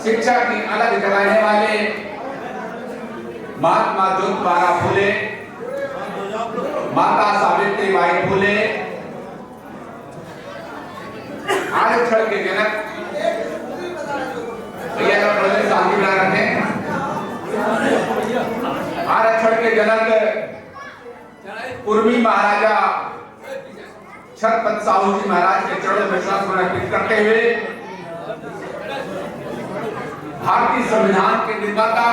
शिक्षा की अलग जगाने वाले महात्मा ज्योतिबा फुले, माता सावित्रीबाई फुले, आरक्षण के जनक आरक्षण के जनक उर्मी महाराजा छत्रपति साहू जी महाराज के चरणों में समर्पित करते हुए भारतीय संविधान के निर्माता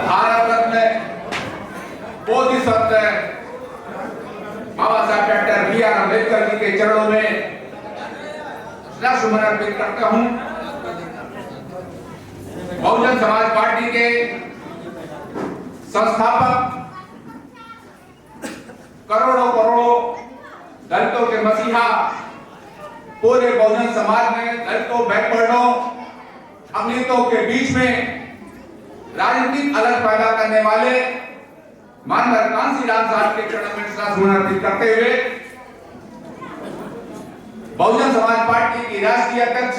भारत रत्न बोधिसत्व बाबा साहब doctor B are Ambedkar ji के चरणों में श्रद्धासुमन अर्पित करता हूं। बहुजन समाज पार्टी के संस्थापक, करोड़ों दलितों के मसीहा, पूरे बहुजन समाज में दलितों, बैकवर्डों, अमलितों के बीच में राजनीतिक अलग पैदा करने वाले माननीय कांशीराम साहब के चरणों में श्रद्धासुमन अर्पित करते हुए बहुजन समाज पार्टी की राष्ट्रीय अध्यक्ष,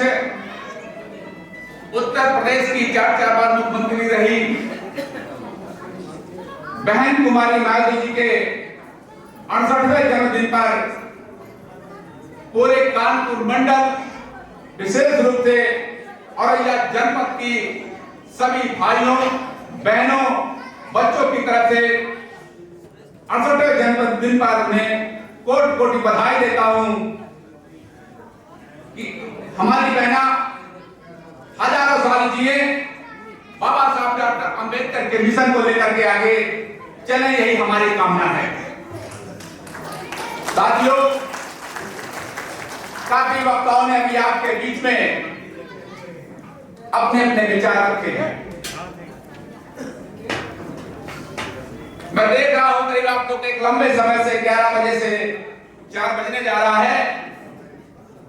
उत्तर प्रदेश की 4 बार मुख्यमंत्री रही बहन कुमारी मायावती जी के 68वें जन्मदिन पर पूरे कानपुर मंडल, विशेष रूप से औरैया जनपद की सभी भाइयों, बहनों, बच्चों की तरफ से 68वें जन्मदिन पर उन्हें कोटि-कोटि बधाई देता हूं कि हमारी बहना हजारों साल जिए, बाबा साहब डॉक्टर अम्बेडकर के मिशन को लेकर के आगे चले, यही हमारी कामना है। साथियों, काफी वक्ताओं ने अभी आपके बीच में अपने अपने विचार रखे हैं। मैं देख रहा हूं करीब आप लोग एक लंबे समय से 11 बजे से 4 बजने जा रहा है,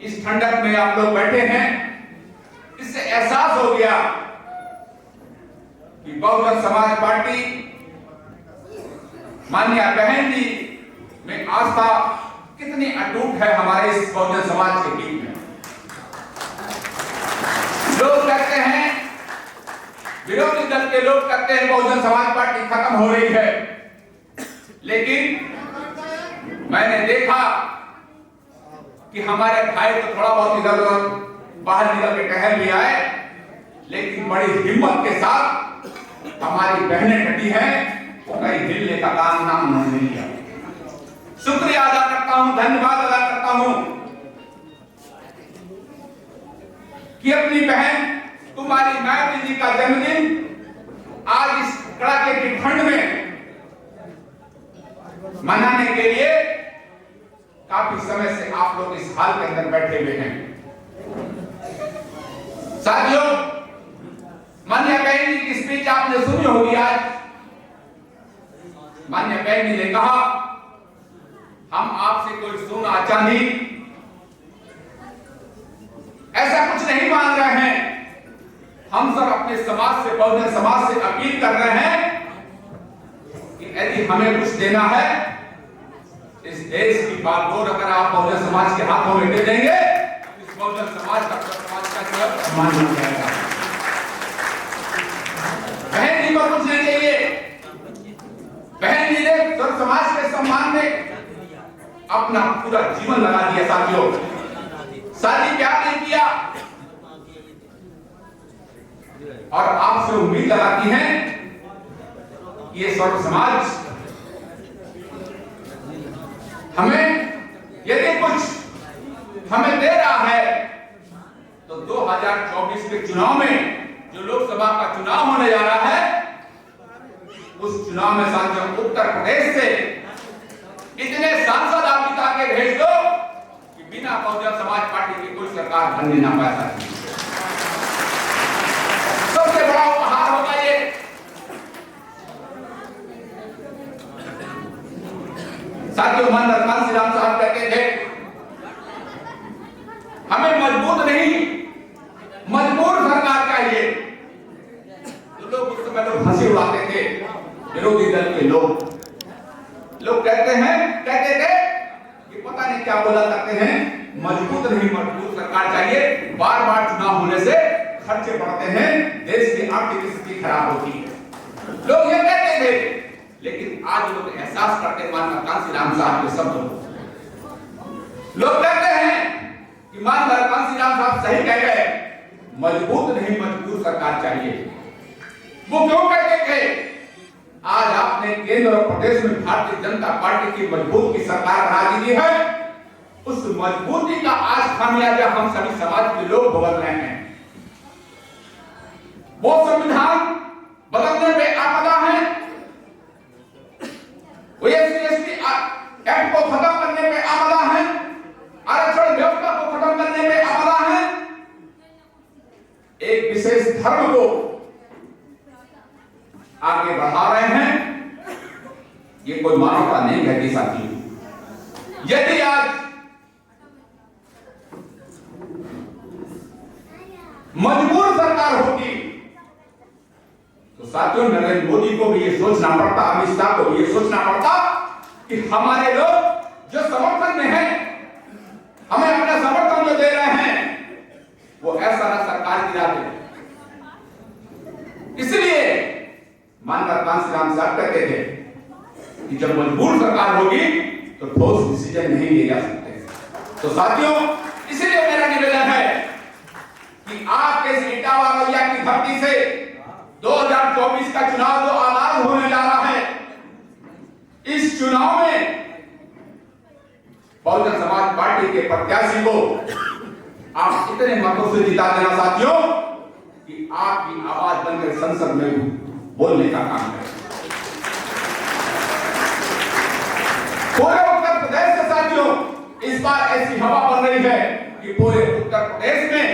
इस ठंडक में आप लोग बैठे हैं। इससे एहसास हो गया कि बहुजन समाज पार्टी माननीय बहन जी में आस्था कितनी अटूट है हमारे इस बहुजन समाज के बीच में। लोग कहते हैं, विरोधी दल के लोग कहते हैं बहुजन समाज पार्टी खत्म हो रही है, लेकिन मैंने देखा कि हमारे भाई तो थोड़ा बहुत इधर बाहर निकल के टहल भी आए, लेकिन बड़ी हिम्मत के साथ हमारी बहनें डटी हैं, कहीं हिलने का काम नाम उन्होंने नहीं लिया। शुक्रिया अदा करता हूं, धन्यवाद अदा करता हूं कि अपनी बहन कुमारी मायावती जी का जन्मदिन आज इस कड़ाके की ठंड में मनाने के लिए काफी समय से आप लोग इस हाल के अंदर बैठे हुए हैं। साथियों, माननीय बहन जी की स्पीच आपने सुनी होगी। आज माननीय बहन जी ने कहा, हम आपसे कोई सोना चांदी ऐसा कुछ नहीं मांग रहे हैं, हम सब अपने समाज से, बहुजन समाज से अपील कर रहे हैं कि यदि हमें कुछ देना है, इस देश की बागडोर अगर आप बहुजन समाज के हाथों में दे देंगे, इस बहुजन समाज का सम्मान हो जाएगा। बहन जी को कुछ नहीं चाहिए, बहन जी ने सर्व समाज के सम्मान में अपना पूरा जीवन लगा दिया। साथियों, शादी प्यार नहीं किया और आपसे उम्मीद लगाती हैं कि ये सर्व समाज हमें यदि कुछ हमें दे रहा है तो 2024 के चुनाव में, जो लोकसभा का चुनाव होने जा रहा है, उस चुनाव में साथियों उत्तर प्रदेश से इतने सांसद आप जिता के भेज दो कि बिना बहुजन समाज पार्टी की कोई सरकार बनने ना पाए। सबसे बड़ा उपहार होगा ये। साथियों, माननीय कांशीराम साहब कहते थे, हमें मजबूत नहीं मजबूर सरकार चाहिए। तो लोग उस समय लोग हंसी उड़ाते थे, विरोधी दल के लोग कहते थे कि पता नहीं क्या बोला करते हैं, मजबूत नहीं मजबूत सरकार चाहिए। बार बार चुनाव होने से खर्चे बढ़ते हैं, देश की आर्थिक स्थिति खराब होती है। लोग ये कहते थे, लेकिन आज लोग एहसास करते माननीय कांशीराम साहब के शब्द। लोग कहते हैं कि माननीय कांशीराम साहब सही कह गए, मजबूत नहीं मजबूत सरकार चाहिए। वो क्यों कहते थे? आज आपने केंद्र और प्रदेश में भारतीय जनता पार्टी की मजबूत की सरकार बना दी है। उस मजबूती का आज खामियाजा हम सभी समाज के लोग भुगत रहे हैं। वो संविधान बदलने पे आपदा है, वो एससी एक्ट को खत्म करने पे आपदा है, आरक्षण व्यवस्था को खत्म करने पे आपदा है, एक विशेष धर्म को आगे बढ़ा रहे हैं। ये कोई मानवता नहीं कहती साथी। यदि आज मजबूर सरकार होगी तो साथियों नरेंद्र मोदी को भी ये सोचना पड़ता, अमित शाह को भी ये सोचना पड़ता कि हमारे लोग जो समर्थन में हैं, हमें अपना समर्थन जो दे रहे हैं, वो ऐसा ना सरकार गिरा दे। इसलिए माननीय कांशीराम साहब कहते थे कि जब मजबूर सरकार होगी तो ठोस डिसीजन नहीं लिए जा सकते। तो साथियों, इसलिए मेरा निवेदन है कि आपके इस इटावा मैया की धरती से 2024 का चुनाव जो आगाज होने जा रहा है, इस चुनाव में बहुजन समाज पार्टी के प्रत्याशी को आप इतने मतों से जिता देना साथियों कि आपकी आवाज बनकर संसद में बोलने का काम करें। पूरे उत्तर प्रदेश से साथियों इस बार ऐसी हवा बन रही है कि पूरे उत्तर प्रदेश में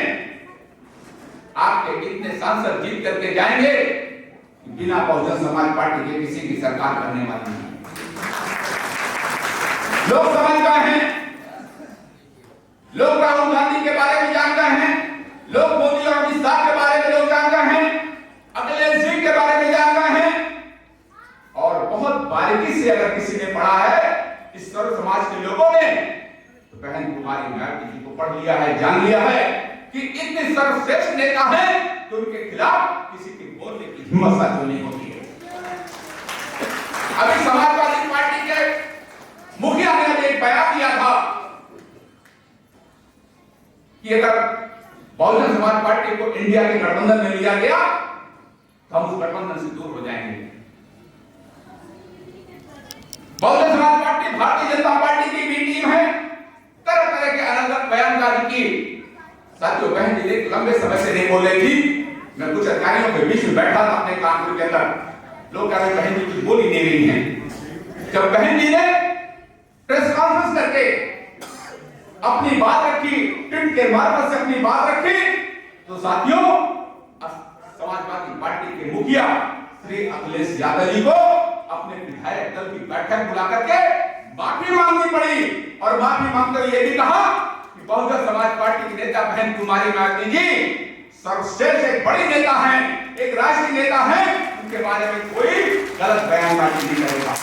आपके इतने सांसद जीत करके जाएंगे कि बिना बहुजन समाज पार्टी के किसी की सरकार करने वाली नहीं। लोग समझ गए हैं, लोग राहुल गांधी के बारे में जान गए हैं, लोग मोदी और अमित शाह के बारे में लोग जान गए हैं, अखिलेश जी के बारे में जान गए हैं। और बहुत बारीकी से अगर किसी ने पढ़ा है इस सर्व समाज के लोगों ने, तो बहन कुमारी मायावती जी को पढ़ लिया है, जान लिया है कि इतने सर्वश्रेष्ठ नेता हैं तो उनके खिलाफ किसी की बोलने की हिम्मत साथियों नहीं होती है। अभी समाजवादी पार्टी के मुखिया ने एक बयान दिया था कि अगर बहुजन समाज पार्टी को इंडिया के गठबंधन में लिया गया तो हम उस गठबंधन से दूर हो जाएंगे। बहुजन समाज पार्टी भारतीय जनता पार्टी की भी टीम है, तरह तरह के अलग बयानबाजी की। साथियों, बहन जी ने लंबे समय से नहीं बोल रही थी। मैं कुछ अधिकारियों के बीच में बैठा था अपने कानपुर के अंदर, लोग कह रहे बहन जी कुछ बोल ही नहीं रही हैं। जब बहन जी ने प्रेस कॉन्फ्रेंस करके अपनी बात रखी, ट्वीट के मार्फत से अपनी बात रखी, तो साथियों समाजवादी पार्टी के मुखिया श्री अखिलेश यादव जी को अपने विधायक दल की बैठक बुला करके माफी मांगनी पड़ी। और माफी मांगकर यह भी कहा कि बहुजन समाज पार्टी के नेता बहन कुमारी मायावती जी सर्वश्रेष्ठ एक बड़ी नेता हैं, एक राष्ट्रीय नेता हैं, उनके बारे में कोई गलत बयानबाजी नहीं करेगा।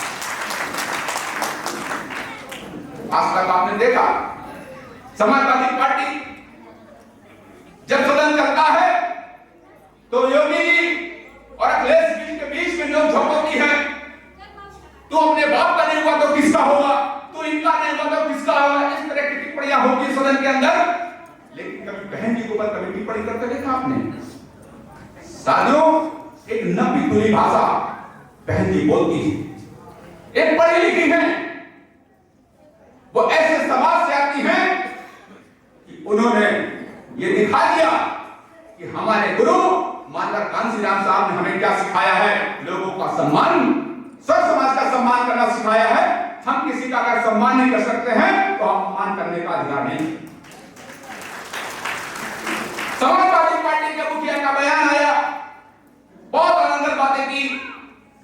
आज तक आपने देखा समाजवादी पार्टी जब सदन करता है तो योगी जी और अखिलेश जी के बीच में नोक-झोंक होती है। तू अपने बाप का नहीं हुआ तो किसका होगा, तू इनका नहीं हुआ तो किसका होगा, इस तरह की टिप्पणियां होती सदन के अंदर। लेकिन कभी बहन जी के ऊपर कभी टिप्पणी करते देखा आपने? साथियों, एक नपी तुली भाषा बहन जी बोलती है, एक पढ़ी लिखी है, वो ऐसे समाज से आती है कि उन्होंने ये दिखा दिया कि हमारे गुरु माननीय कांशीराम साहब ने हमें क्या सिखाया है, लोगों का सम्मान, सब समाज का सम्मान करना सिखाया है। हम किसी का अगर सम्मान नहीं कर सकते हैं तो हम सम्मान करने का अधिकार नहीं। समाजवादी पार्टी के मुखिया का बयान आया, बहुत आनंद बातें की।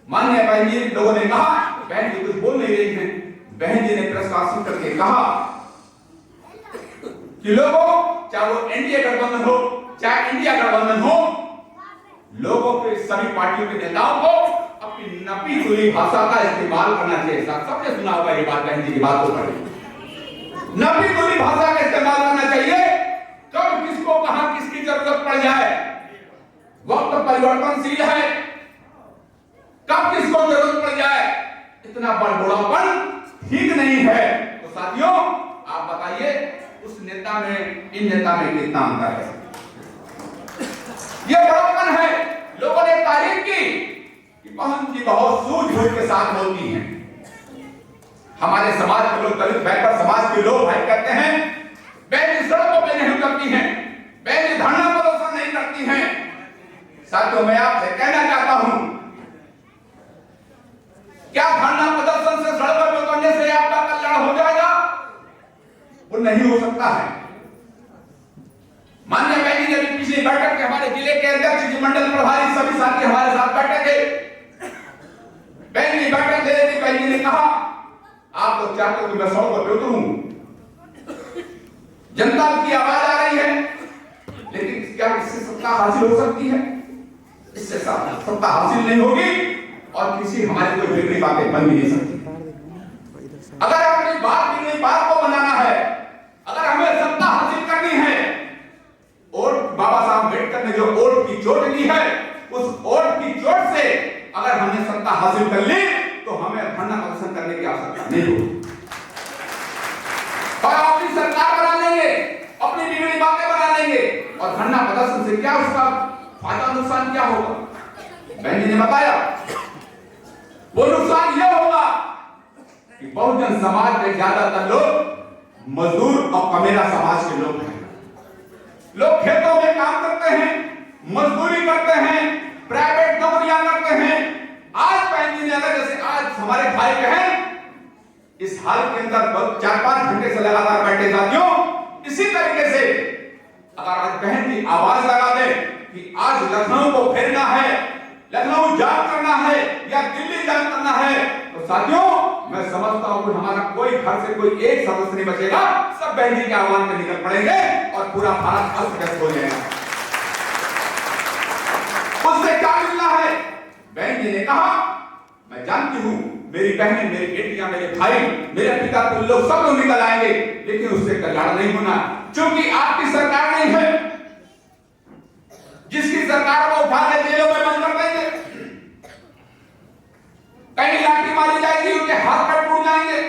माननीय बहन जी लोगों ने कहा, बहन जी कुछ बोल नहीं रही हैं। बहन जी ने प्रेस कॉन्फ्रेंस करके कहा कि लोगों, चाहे वो एनडीए गठबंधन हो चाहे इंडिया गठबंधन हो, लोगों के सभी पार्टियों के नेताओं को अपनी नपी तुली भाषा का इस्तेमाल करना चाहिए। सबने सुना होगा ये बात, बहन जी की बात को पढ़े, नपी तुली भाषा का इस्तेमाल पड़ जाए। वक्त परिवर्तनशील है, कब किसको जरूरत पड़ जाए इतना बड़बड़ापन ठीक नहीं है। तो साथियों आप बताइए उस नेता में इन नेता में कितना अंतर है? यह बड़प्पन है। लोगों ने तारीफ की कि बहन जी बहुत सूझबूझ के साथ बोलती हैं। हमारे समाज के लोग, दलित बैकर समाज के लोग भाई कहते हैं बहन जी सड़कों पे नहीं उतरती हैं, बहन जी धरना प्रदर्शन नहीं करती हैं। साथियों मैं आपसे कहना चाहता हूं, क्या धरना प्रदर्शन से सड़कों पे उतरने से आपका कल्याण हो जाएगा? वो नहीं हो सकता है। माननीय बहन जी ने पिछली बैठक के हमारे जिले के अध्यक्ष जी, मंडल प्रभारी सभी साथी हमारे साथ बैठे थे। बहन जी बैठक ले रही थी, बहन जी ने कहा आप लोग चाहते हो कि मैं सड़कों पे उतरूं, जनता की आवाज आ रही है, लेकिन क्या इससे सत्ता हासिल हो सकती है? इससे सत्ता हासिल नहीं होगी और किसी हमारी कोई बिगड़ी बातें बन भी नहीं सकती। अगर अपनी बिगड़ी बात को बनाना है, अगर हमें सत्ता हासिल करनी है, और बाबा साहब अम्बेडकर ने जो वोट की चोट ली है, उस वोट की चोट से अगर हमने सत्ता हासिल कर ली तो हमें धरना प्रदर्शन करने की आवश्यकता नहीं होगी। और अपनी सरकार बना लेंगे, अपनी बिगड़ी बातें बना लेंगे, और धरना प्रदर्शन से क्या उसका फायदा नुकसान क्या होगा? बहन जी ने बताया वो नुकसान यह होगा कि बहुजन समाज में ज्यादातर लोग मजदूर और कमेरा समाज के लोग हैं। लोग खेतों में काम करते हैं, मजदूरी करते हैं, प्राइवेट नौकरियां करते हैं। आज बहन जी ने अगर जैसे आज हमारे भाई बहन इस हाल के अंदर 4-5 घंटे से लगातार बैठे साथियों, इसी तरीके से अगर आज बहन जी आवाज लगा दे कि आज लखनऊ को फेरना है, लखनऊ जाम करना है या दिल्ली जाम करना है, तो साथियों मैं समझता हूं कि हमारा कोई घर से कोई एक सदस्य नहीं बचेगा, सब बहन जी के आह्वान में निकल पड़ेंगे और पूरा भारत अस्त-व्यस्त हो जाएगा। उससे क्या मिलना है? बहन जी ने कहा मैं जानती हूं मेरी बहनें, मेरी बेटियां, मेरे भाई, मेरे पिता को लोग सब लोग निकल आएंगे, लेकिन उससे कल्याण नहीं होना, क्योंकि आपकी सरकार नहीं है। जिसकी सरकार को उठा के जेलों में बंद कर देंगे, कहीं लाठी मारी जाएगी, उनके हाथ पैर टूट जाएंगे,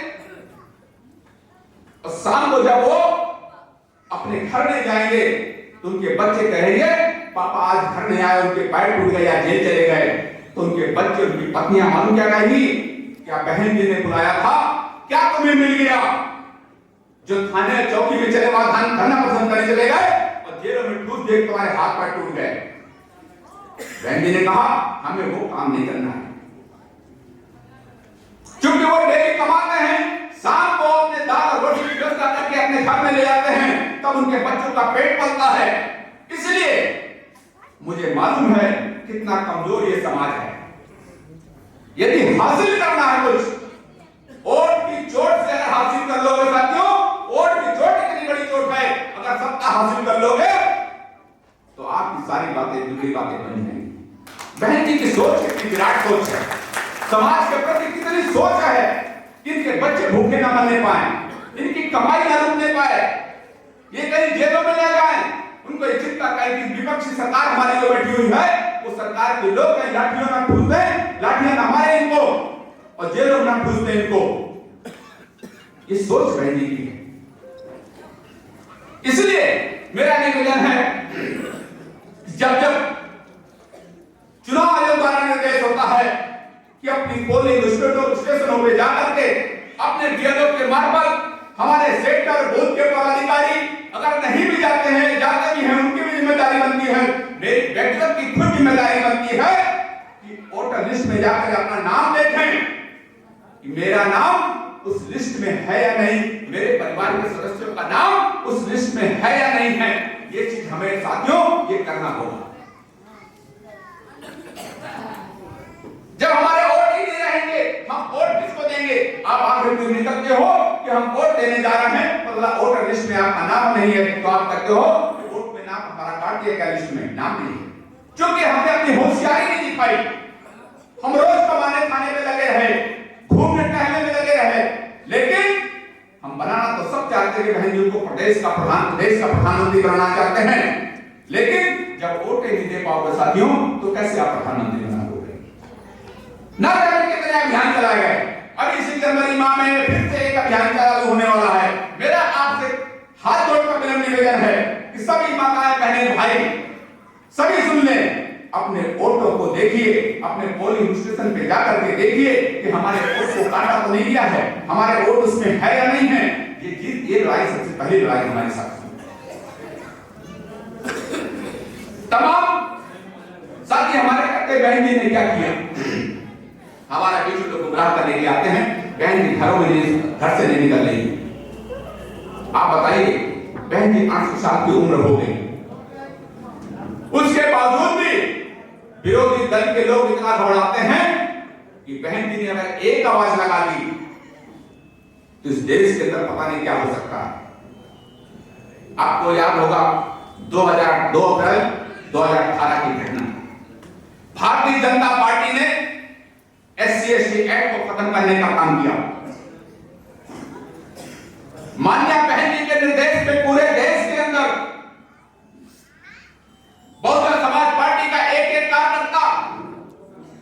और शाम को जब वो अपने घर नहीं जाएंगे तो उनके बच्चे कहेंगे पापा आज घर नहीं आए, उनके पैर टूट गए या जेल चले गए। तो उनके बच्चे, उनकी पत्नियां मालूम क्या कहेंगी? क्या बहन जी ने बुलाया था, क्या तुम्हें मिल गया? जो थाने चौकी में चले वहां धरना प्रदर्शन करने चले गए और जेलों में ठूस देख तुम्हारे हाथ पैर टूट गए। बहन जी ने कहा हमें वो काम नहीं करना है, क्योंकि वो डेली कमाते हैं, शाम को अपने दाल और रोटी की व्यवस्था करके अपने घर में ले जाते हैं, तब उनके बच्चों का पेट पलता है। इसलिए मुझे मालूम है कितना कमजोर ये समाज है। यदि हासिल करना है कुछ, वोट की चोट से अगर हासिल कर लोगे साथियों, वोट की चोट इतनी बड़ी चोट है, अगर सत्ता हासिल कर लोगे तो आपकी सारी बातें बिगड़ी बातें बन जाएंगी। बहन जी की सोच कितनी विराट सोच है, समाज के प्रति कितनी सोच है, इनके बच्चे भूखे ना मरने पाए, इनकी कमाई ना रुकने पाए, ये कहीं जेलों में ले जाए, उनको ये चिंता करें कि विपक्षी सरकार हमारी जो बैठी हुई है वो सरकार के लोग कहीं लाठियों ना ठूस दें, लाठियां ना मारे इनको और जेलों में ना ठूस दें इनको। ये सोच बहन जी की है। इसलिए मेरा निवेदन है जब जब चुनाव आयोग द्वारा निर्देश होता है कि अपनी पोलिंग स्टेशनों पे जाकर के अपने बीएलओ के मार्फत हमारे सेक्टर बूथ के पदाधिकारी अगर नहीं भी जाते हैं, जाते भी हैं, उनकी भी जिम्मेदारी बनती है, मेरी व्यक्तिगत की खुद जिम्मेदारी बनती है कि वोटर लिस्ट में जाकर अपना नाम देखें कि मेरा नाम उस लिस्ट में है या नहीं, मेरे परिवार के सदस्यों का नाम उस लिस्ट में है या नहीं है। ये चीज हमें साथियों ये करना होगा। जब हमारे वोट ही नहीं रहेंगे, हम वोट किसको देंगे? आप आखिर में निकलते हो कि हम वोट देने जा रहे हैं, मतलब वोटर लिस्ट में आपका नाम नहीं है, तो आप कहते हो कि वोट में नाम हमारा काट दिया गया, लिस्ट में नाम नहीं है, क्योंकि हमने अपनी होशियारी नहीं दिखाई। हम रोज कमाने खाने में लगे रहे, घूमने टहलने में लगे रहे, लेकिन हम बनाना तो सब चाहते हैं कि बहन जी को प्रदेश का प्रधानमंत्री बनाना चाहते हैं, लेकिन जब वोटें नहीं दे पाओगे साथियों तो कैसे आप प्रधानमंत्री बना दोगे? ना जाने कितने अभियान चलाए गए। अभी इसी जनवरी माह में फिर से एक अभियान चालू होने वाला है। मेरा आपसे हाथ जोड़कर विनम्र निवेदन है कि सभी माताएं बहनें भाई सभी सुन लें, अपने वोटों को देखिए, अपने पोलिंग स्टेशन पे जाकर के देखिए कि हमारे वोट को काटा तो नहीं गया है, हमारे वोट उसमें है या नहीं है। ये जीत, ये लड़ाई सबसे पहली लड़ाई हमारे साथ। तमाम साथी हमारे कहते बहन जी ने क्या किया, हमारा बीच में गुमराह करने के लिए आते हैं। बहन जी घरों में घर से नहीं निकल रही। आप बताइए, बहन जी 8 साल की उम्र हो गई, उसके बावजूद भी विरोधी दल के लोग इतना घबराते हैं कि बहन जी ने अगर एक आवाज लगा दी तो इस देश के अंदर पता नहीं क्या हो सकता है। आपको याद होगा 2 अप्रैल 2018 की घटना। भारतीय जनता पार्टी ने SC/ST एक्ट को खत्म करने का काम किया। माननीय बहन जी के निर्देश पे पूरे देश के अंदर बहुजन समाज पार्टी का एक कार्यकर्ता,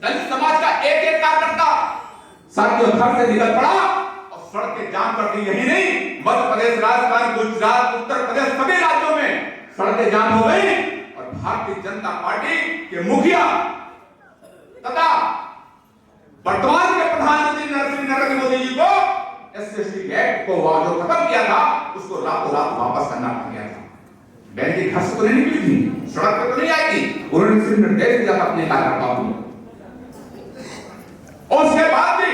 दलित समाज का एक कार्यकर्ता साथियों घर से निकल पड़ा और सड़कें जाम कर दी। यही नहीं, मध्य प्रदेश, राजस्थान, गुजरात, उत्तर प्रदेश सभी राज्यों में सड़कें जाम हो गई और भारतीय जनता पार्टी के मुखिया तथा वर्तमान के प्रधानमंत्री नरेंद्र मोदी जी को SC/ST एक्ट को जो खत्म किया था उसको रातों रात वापस करना पड़ गया था। बहन जी घर से तो नहीं निकली थी, सड़क पर तो नहीं आई थी, उन्होंने सिर्फ निर्देश दिया था अपने कार्यकर्ताओं को। और उसके बाद भी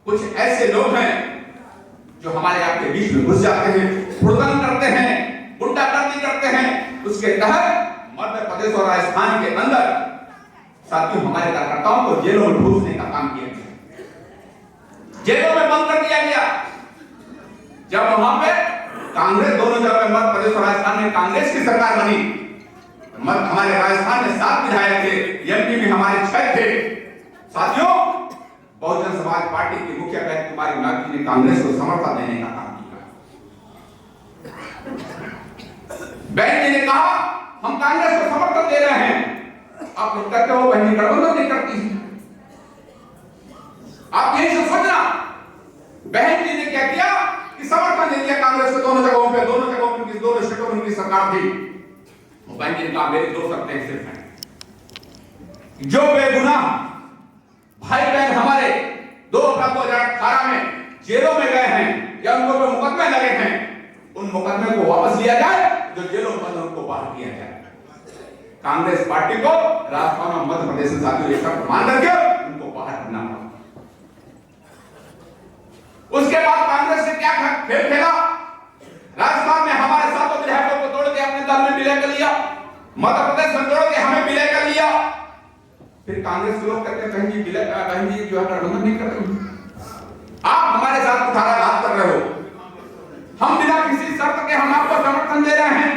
कुछ ऐसे लोग हैं जो हमारे आपके बीच में घुस जाते हैं, हुड़दंग करते हैं, गुंडागर्दी करते हैं। उसके तहत मध्य प्रदेश और राजस्थान के अंदर साथियों हमारे कार्यकर्ताओं को जेलों में ठूसने का काम किया गया, जेलों में बंद कर दिया गया। जब वहां पे कांग्रेस, दोनों जगह मध्य प्रदेश और राजस्थान में कांग्रेस की सरकार बनी, हमारे राजस्थान में 7 विधायक थे, MP में हमारे 6 थे। साथियों बहुजन समाज पार्टी के मुखिया बहन कुमारी नागरी ने कांग्रेस को समर्थन देने का काम किया। बहन जी ने कहा हम कांग्रेस को समर्थन दे रहे हैं। आप लोग कहते हो बहन गठबंधन नहीं करती है। आप यही से सोचना, बहन जी ने क्या किया कि समर्थन दे दिया कांग्रेस को दोनों जगहों पे, दोनों स्टेटों में उनकी सरकार थी। बहन जी ने कहा मेरी 2 शर्तें सिर्फ हैं, जो बेगुनाह भाई बहन हमारे 2 अप्रैल 2018 में जेलों में गए हैं या उनको पे मुकदमे लगे हैं, उन मुकदमे को वापस लिया जाए, जो जेलों में बंद उनको बाहर किया जाए। कांग्रेस पार्टी को राजस्थान और मध्य प्रदेश में साथियों एक शर्त मान करके उनको बाहर करना पड़ा। उसके बाद कांग्रेस ने क्या खेल खेला, राजस्थान में हमारे 7 विधायकों को तोड़ के अपने दल में विलय कर लिया, मध्य प्रदेश में तोड़ के हमें विलय कर लिया। फिर कांग्रेस के लोग कहते हैं बहन जी जो है गठबंधन नहीं कर रहे, आप हमारे साथ कुठाराघात कर रहे हो, हम बिना किसी शर्त के हम आपको समर्थन दे रहे हैं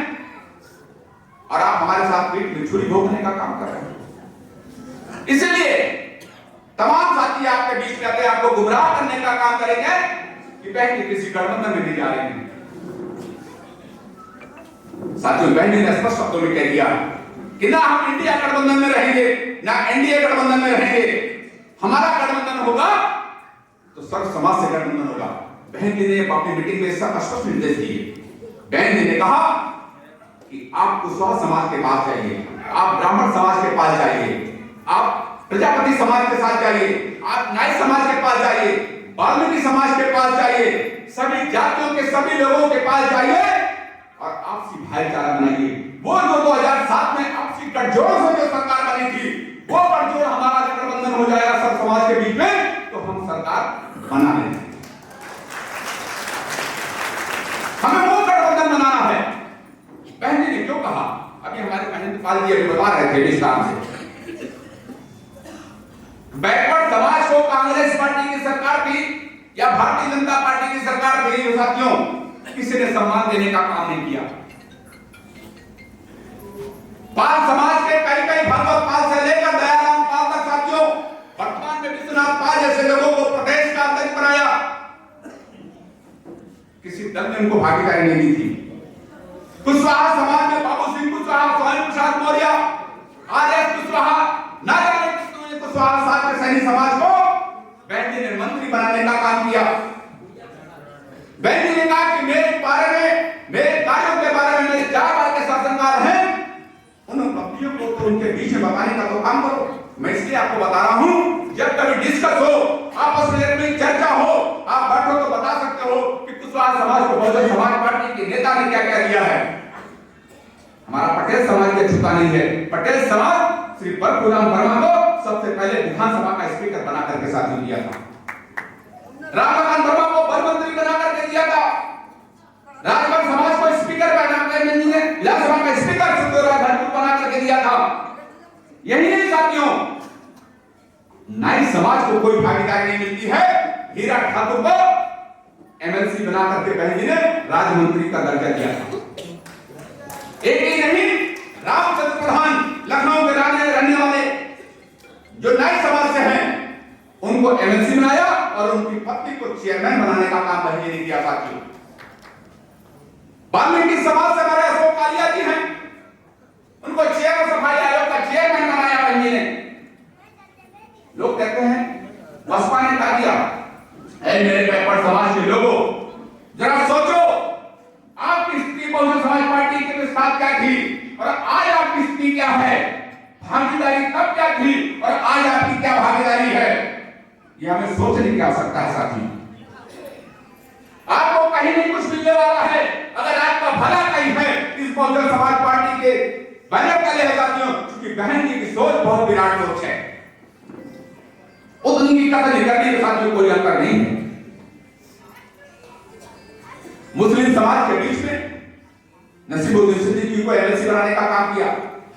और आप हमारे साथ पीठ में छुरी भोंकने का काम कर रहे हैं। इसलिए तमाम साथी आपके बीच में आते आपको गुमराह करने का काम करेंगे कि बहन जी किसी गठबंधन में नहीं जा रहे हैं। साथियों बहन जी ने स्पष्ट शब्दों में कह दिया कि ना हम इंडिया गठबंधन में रहेंगे, ना NDA गठबंधन में रहेंगे। हमारा गठबंधन होगा तो सर्व समाज से गठबंधन होगा। बहन जी ने अपनी मीटिंग में इसका स्पष्ट निर्देश दिए। बहन जी ने कहा कि आप कुशवाहा समाज के पास जाइए, आप ब्राह्मण समाज के पास जाइए, आप प्रजापति समाज के साथ जाइए, आप नाई समाज के पास जाइए, वाल्मीकि समाज के पास जाइए, सभी जातियों के सभी लोगों के पास जाइए और आपसी भाईचारा बनाइए। वो जो 2007 में आपसी गठजोड़ से जो सरकार बनी थी, वो गठजोड़ हमारा गठबंधन हो जाएगा सब समाज के बीच में, तो हम सरकार बना लेंगे। हमें वो गठबंधन बनाना है। बहन जी ने क्यों कहा, अभी हमारे महेंद्र पाल जी अभी बता रहे थे विस्तार से, बैकवर्ड समाज को कांग्रेस पार्टी की सरकार थी या भारतीय जनता पार्टी की सरकार थी, साथियों किसी ने सम्मान देने का काम नहीं किया। पाल समाज के कई भागवत पाल से लेकर दयाराम पाल तक साथियों, वर्तमान में विश्वनाथ पाल जैसे लोगों को प्रदेश का अध्यक्ष बनाया, किसी दल ने उनको भागीदारी नहीं दी थी। कुशवाहा समाज में बाबू सिंह कुशवाहा, स्वामी प्रसाद मौर्य, आर.एस. कुशवाहा, ना जाने कितने कुशवाहा साथ के सैनी समाज को बहन जी ने मंत्री बनाने का काम किया। बहन जी ने कहा कि मेरे बारे में, मेरे कार्यों के बारे में मेरे 4 बार के शासनकाल हैं, उन व्यक्तियों को तो उनके बीच में बताने का तो काम करो। मैं इसलिए आपको बता रहा हूं, जब कभी डिस्कस हो, आपस में अपनी चर्चा हो, आप बैठो तो बता सकते हो कि कुशवाहा समाज को बहुजन समाज पार्टी के नेता ने क्या क्या दिया है। हमारा पटेल समाज के छूता नहीं है। पटेल समाज श्री परशुराम वर्मा को सबसे पहले विधानसभा का स्पीकर बना करके साथी दिया था। रामकांत वर्मा को वन मंत्री बना करके दिया था। राजभर समाज को स्पीकर बना करके विधानसभा का स्पीकर बना करके दिया था। यही नहीं साथियों, नाई समाज को कोई भागीदारी नहीं मिलती है। हीरा ठाकुर को एमएलसी बना करके बहन जी ने राज्य मंत्री का दर्जा दिया था। एक ही नहीं, रामचंद्र प्रधान लखनऊ के रहने वाले जो नाई समाज से हैं, उनको एमएलसी बनाया और उनकी पत्नी को चेयरमैन बनाने का काम बहन जी ने किया। साथियों, वाल्मीकि समाज से हमारे अशोक कालिया जी हैं, उनको चेयर सफाई आयोग का चेयरमैन बनाया बहन जी ने। लोग कहते हैं बसपा ने क्या किया। मेरे बैकवर्ड समाज के लोगों, जरा सोचो, आपकी स्थिति बहुजन समाज पार्टी के साथ क्या थी और आज आपकी स्थिति क्या है। भागीदारी तब क्या थी और आज आपकी क्या भागीदारी है, यह हमें सोचने की आवश्यकता है। साथी, आपको कहीं नहीं कुछ मिलने वाला है। अगर आपका भला कहीं है इस बहुजन समाज पार्टी के बैनर तले है साथियों, क्योंकि बहन जी की सोच बहुत विराट सोच है। उनकी कदर करने के साथियों कोई अंतर नहीं है। मुस्लिम समाज के बीच में नसीमुद्दीन सिद्दीकी को एमएलसी बनाने का काम किया।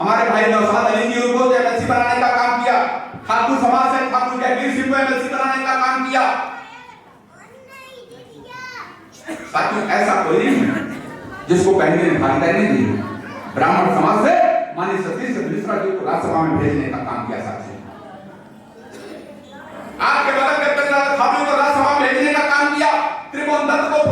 हमारे भाई नौशाद अली जी उनको एमएलसी बनाने का काम किया। ठाकुर समाज से ठाकुर जगीर सिंह को एमएलसी बनाने का काम किया। साथियों, ऐसा कोई नहीं है जिसको बहन जी ने भागीदारी नहीं दी। ब्राह्मण समाज से माननीय सतीश मिश्रा जी को राज्यसभा में भेजने का काम किया। साथियों, आपके बगल के को राज्यसभा में भेजने का काम किया। त्रिभुवन दत्त को